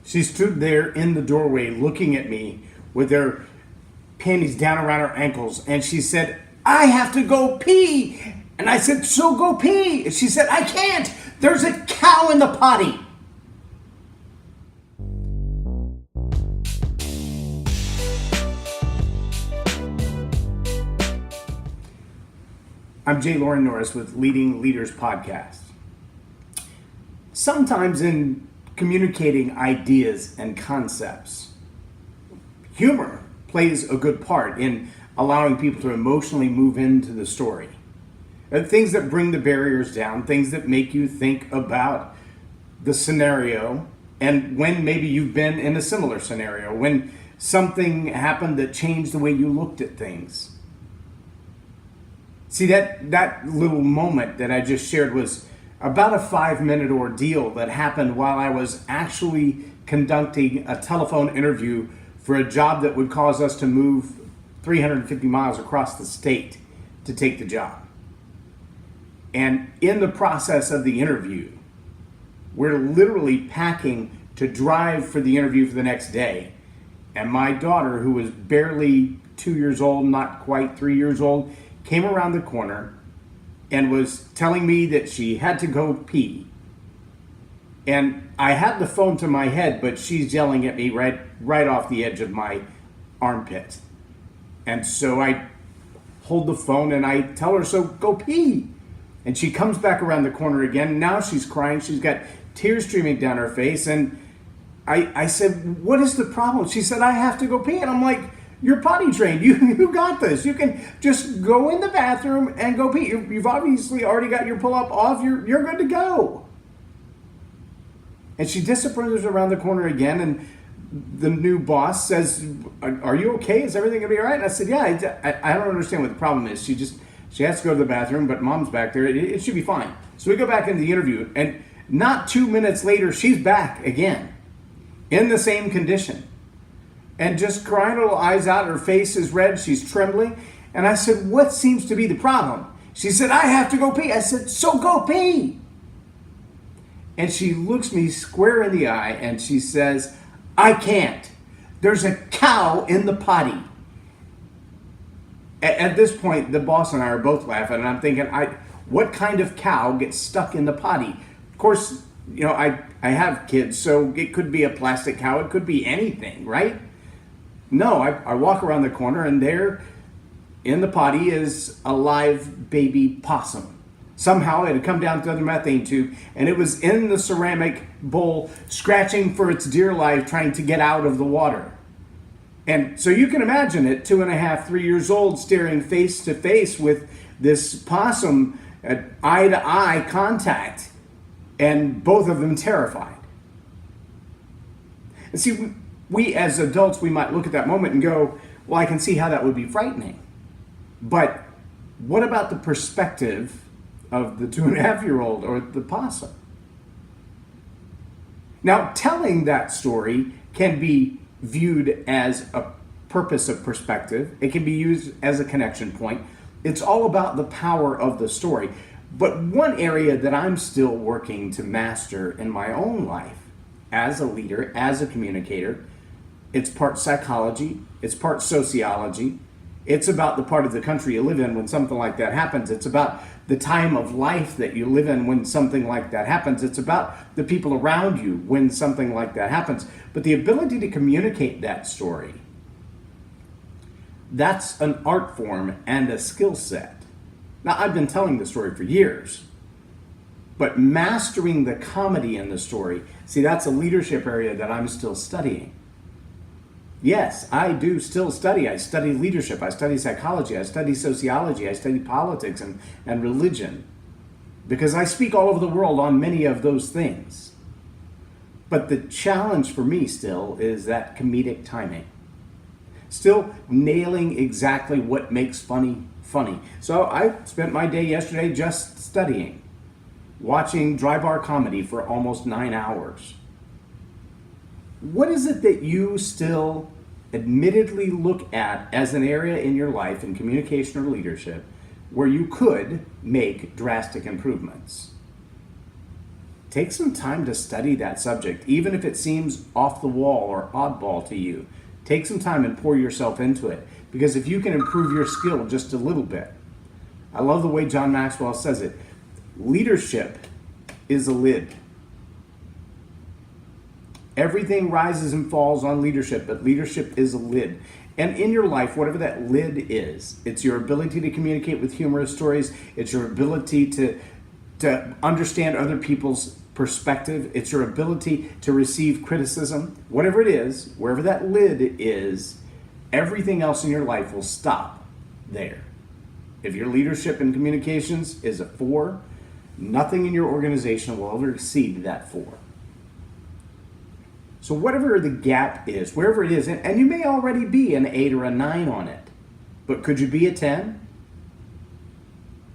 She stood there in the doorway looking at me with her panties down around her ankles, and she said, "I have to go pee." And I said, "So go pee." And she said, "I can't. There's a cow in the potty." I'm J Loren Norris with Leading Leaders Podcast. Sometimes in communicating ideas and concepts, humor plays a good part in allowing people to emotionally move into the story. Things that bring the barriers down, things that make you think about the scenario, and when maybe you've been in a similar scenario, when something happened that changed the way you looked at things. See, that little moment that I just shared was about a 5-minute ordeal that happened while I was actually conducting a telephone interview for a job that would cause us to move 350 miles across the state to take the job. And in the process of the interview, we're literally packing to drive for the interview for the next day. And my daughter, who was barely 2 years old, not quite 3 years old, came around the corner and was telling me that she had to go pee. And I had the phone to my head, but she's yelling at me right off the edge of my armpit. And so I hold the phone and I tell her, "So go pee." And she comes back around the corner again. Now she's crying. She's got tears streaming down her face. And I said, "What is the problem?" She said, "I have to go pee." And I'm like, "You're potty trained. You got this. You can just go in the bathroom and go pee. You've obviously already got your pull-up off. You're good to go." And she disappears around the corner again, and the new boss says, "Are you okay? Is everything gonna be all right?" And I said, "Yeah, I don't understand what the problem is. She has to go to the bathroom, but mom's back there. It should be fine." So we go back into the interview, and not 2 minutes later, she's back again in the same condition. And just crying, little eyes out, her face is red, she's trembling. And I said, "What seems to be the problem?" She said, "I have to go pee." I said, "So go pee." And she looks me square in the eye and she says, "I can't. There's a cow in the potty." At this point, the boss and I are both laughing, and I'm thinking, what kind of cow gets stuck in the potty? Of course, I have kids, so it could be a plastic cow, it could be anything, right? No, I walk around the corner and there in the potty is a live baby possum. Somehow it had come down through the methane tube and it was in the ceramic bowl scratching for its dear life trying to get out of the water. And so you can imagine it, 2.5, 3 years old, staring face to face with this possum at eye-to-eye contact, and both of them terrified. And see, we as adults, we might look at that moment and go, "Well, I can see how that would be frightening." But what about the perspective of the 2.5-year-old or the possum? Now, telling that story can be viewed as a purpose of perspective. It can be used as a connection point. It's all about the power of the story. But one area that I'm still working to master in my own life as a leader, as a communicator, it's part psychology, it's part sociology, it's about the part of the country you live in when something like that happens, it's about the time of life that you live in when something like that happens, it's about the people around you when something like that happens. But the ability to communicate that story, that's an art form and a skill set. Now, I've been telling the story for years, but mastering the comedy in the story, see, that's a leadership area that I'm still studying. Yes, I do still study. I study leadership, I study psychology, I study sociology, I study politics and religion, because I speak all over the world on many of those things. But the challenge for me still is that comedic timing. Still nailing exactly what makes funny. So I spent my day yesterday just studying, watching dry bar comedy for almost 9 hours. What is it that you still admittedly look at as an area in your life in communication or leadership where you could make drastic improvements? take some time to study that subject, even if it seems off the wall or oddball to you. Take some time and pour yourself into it, because if you can improve your skill just a little bit, I love the way John Maxwell says it, leadership is a lid. Everything rises and falls on leadership, but leadership is a lid. And in your life, whatever that lid is, it's your ability to communicate with humorous stories, it's your ability to understand other people's perspective, it's your ability to receive criticism, whatever it is, wherever that lid is, everything else in your life will stop there. If your leadership and communications is a 4, nothing in your organization will ever exceed that 4. So whatever the gap is, wherever it is, and you may already be an 8 or a 9 on it, but could you be a 10?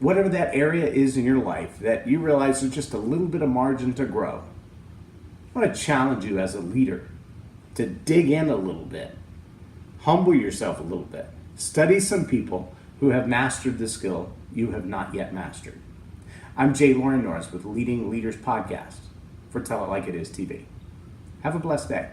Whatever that area is in your life that you realize there's just a little bit of margin to grow, I want to challenge you as a leader to dig in a little bit, humble yourself a little bit, study some people who have mastered the skill you have not yet mastered. I'm J Loren Norris with Leading Leaders Podcast for Tell It Like It Is TV. Have a blessed day.